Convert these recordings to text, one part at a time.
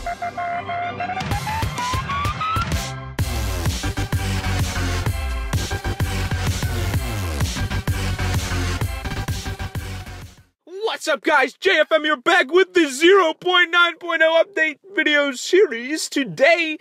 What's up, guys? JFM here, back with the 0.9.0 update video series. Today,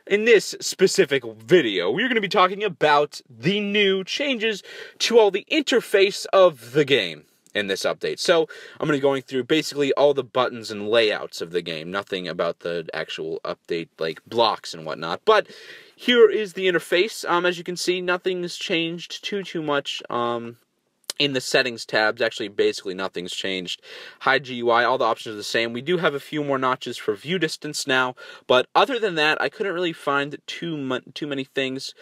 in this specific video, we're going to be talking about the new changes to all the interface of the game in this update. So, I'm going to be going through basically all the buttons and layouts of the game. Nothing about the actual update, like blocks and whatnot. But here is the interface. As you can see, nothing's changed too much. In the settings tabs, actually basically nothing's changed. Hide GUI, all the options are the same. We do have a few more notches for view distance now, but other than that, I couldn't really find too many things.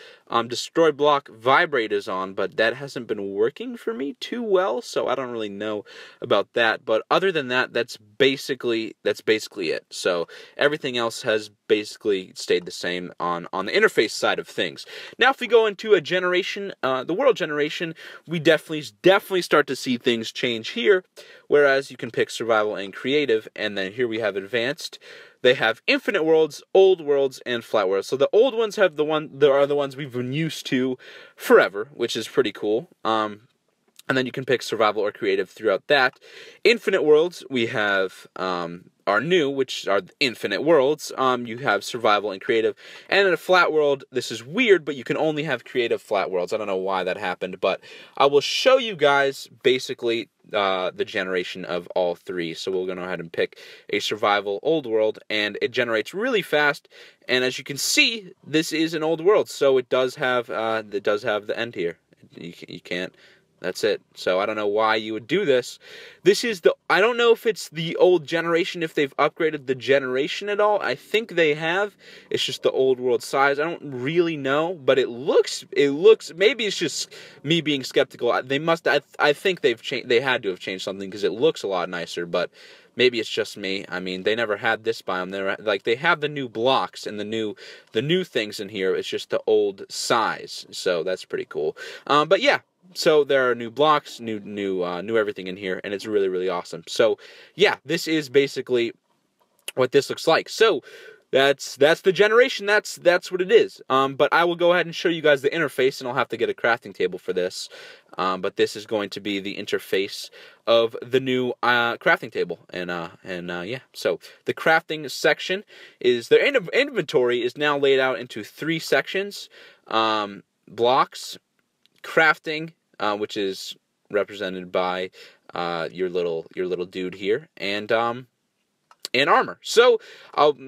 Destroy block vibrate is on, but that hasn't been working for me too well, so I don't really know about that. But other than that, that's basically it. So everything else has basically stayed the same on the interface side of things. Now, if we go into a generation, the world generation, we definitely start to see things change here, whereas you can pick survival and creative, and then here we have advanced. They have infinite worlds, old worlds, and flat worlds. So the old ones are the ones we've been used to forever, which is pretty cool. And then you can pick survival or creative throughout that. Infinite worlds, we have are new, which are infinite worlds. You have survival and creative. And in a flat world, this is weird, but you can only have creative flat worlds. I don't know why that happened, but I will show you guys basically the generation of all three. So we'll go ahead and pick a survival old world, and it generates really fast. And as you can see, this is an old world, so it does have the end here. You can't. That's it. So I don't know why you would do this. I don't know if it's the old generation, if they've upgraded the generation at all. I think they have. It's just the old world size. I don't really know, but it looks, maybe it's just me being skeptical. I think they had to have changed something because it looks a lot nicer, but maybe it's just me. I mean, they never had this biome. They have the new blocks and the new things in here. It's just the old size. So that's pretty cool. But yeah. So there are new blocks, new everything in here, and it's really, really awesome. So yeah, this is basically what this looks like. So that's the generation. That's what it is. But I will go ahead and show you guys the interface, and I'll have to get a crafting table for this. But this is going to be the interface of the new crafting table, and yeah. So the crafting section is their inventory is now laid out into 3 sections: blocks, crafting, which is represented by your little dude here, and armor. So,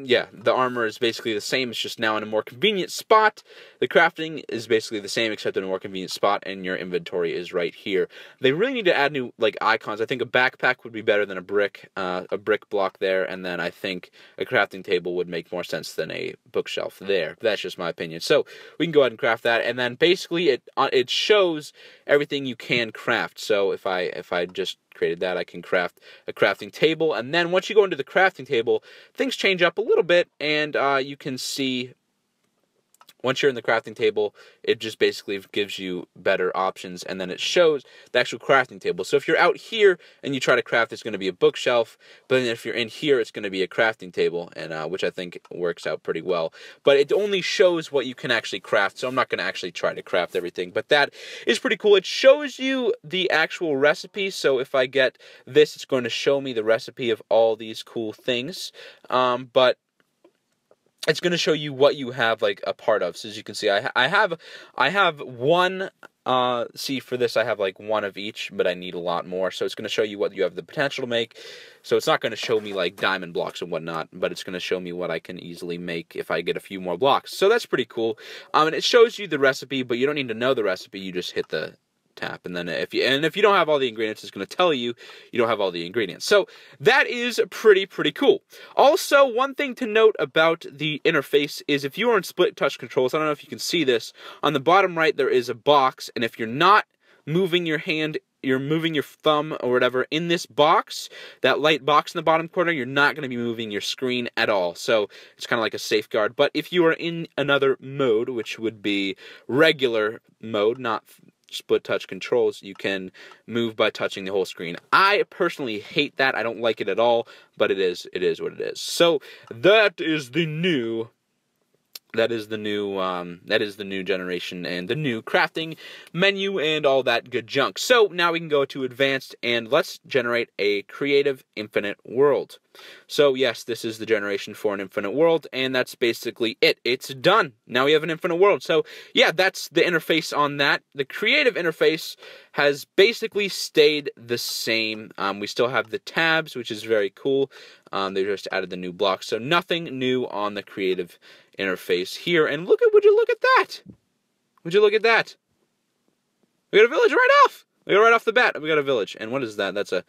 yeah, the armor is basically the same. It's just now in a more convenient spot. The crafting is basically the same, except in a more convenient spot, and your inventory is right here. They really need to add new, icons. I think a backpack would be better than a brick block there, and then I think a crafting table would make more sense than a bookshelf there. That's just my opinion. So, we can go ahead and craft that, and then basically it shows everything you can craft. So, if I just created that, I can craft a crafting table, and then once you go into the crafting table, things change up a little bit, and you can see once you're in the crafting table, it just basically gives you better options, and then it shows the actual crafting table. So if you're out here and you try to craft, it's going to be a bookshelf, but then if you're in here, it's going to be a crafting table, and which I think works out pretty well. But it only shows what you can actually craft, so I'm not going to actually try to craft everything, but that is pretty cool. It shows you the actual recipe, so if I get this, it's going to show me the recipe of all these cool things, but it's going to show you what you have a part of. So as you can see, I have one. See, for this I have one of each, but I need a lot more. So it's going to show you what you have the potential to make. So it's not going to show me diamond blocks and whatnot, but it's going to show me what I can easily make if I get a few more blocks. So that's pretty cool. And it shows you the recipe, but you don't need to know the recipe. You just hit the tap, and then if you don't have all the ingredients, it's going to tell you don't have all the ingredients. So that is pretty cool. Also, one thing to note about the interface is if you are in split touch controls, I don't know if you can see this, on the bottom right there is a box, and if you're not moving your hand, you're moving your thumb or whatever in this box, that light box in the bottom corner, you're not going to be moving your screen at all. So it's kind of like a safeguard. But if you are in another mode, which would be regular mode, not split touch controls, you can move by touching the whole screen. I personally hate that. I don't like it at all, but it is what it is. So that is the new generation and the new crafting menu and all that good junk. So now we can go to advanced and let's generate a creative infinite world. So yes, this is the generation for an infinite world, and that's basically it. It's done. Now we have an infinite world. So yeah, that's the interface on that. The creative interface has basically stayed the same. We still have the tabs, which is very cool. They just added the new blocks. So nothing new on the creative interface here. And would you look at that? Would you look at that? We got a village right off. We got right off the bat. We got a village. And what is that? Is that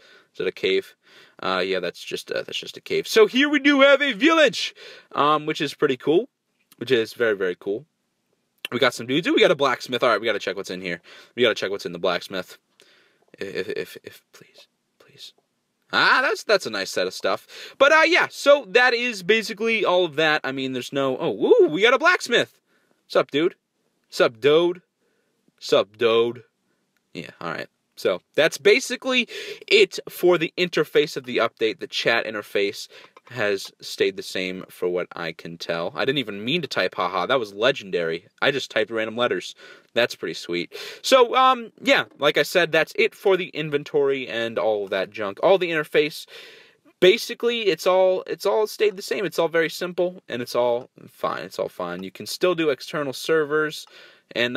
a cave? Yeah, that's just a cave. So here we do have a village, which is pretty cool. Which is very, very cool. We got some dudes. Ooh, we got a blacksmith. All right, we got to check what's in here. We got to check what's in the blacksmith. If please. That's a nice set of stuff. But yeah, so that is basically all of that. I mean, there's no. Oh, woo, we got a blacksmith. Sup, dude? Sup, dode? Sup, dode? Yeah, all right. So that's basically it for the interface of the update. The chat interface has stayed the same for what I can tell. I didn't even mean to type haha. That was legendary. I just typed random letters. That's pretty sweet. So, yeah, like I said, that's it for the inventory and all of that junk. All the interface, basically, it's all stayed the same. It's all very simple, and it's all fine. It's all fine. You can still do external servers, and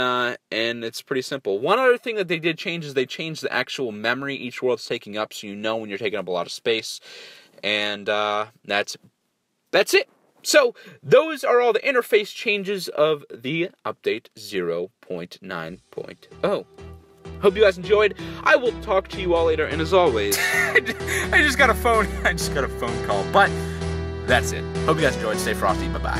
it's pretty simple. One other thing that they did change is they changed the actual memory each world's taking up, so you know when you're taking up a lot of space. And that's it. So those are all the interface changes of the update 0.9.0. Hope you guys enjoyed. I will talk to you all later, and as always, I just got a phone call, but that's it. Hope you guys enjoyed. Stay frosty. Bye bye.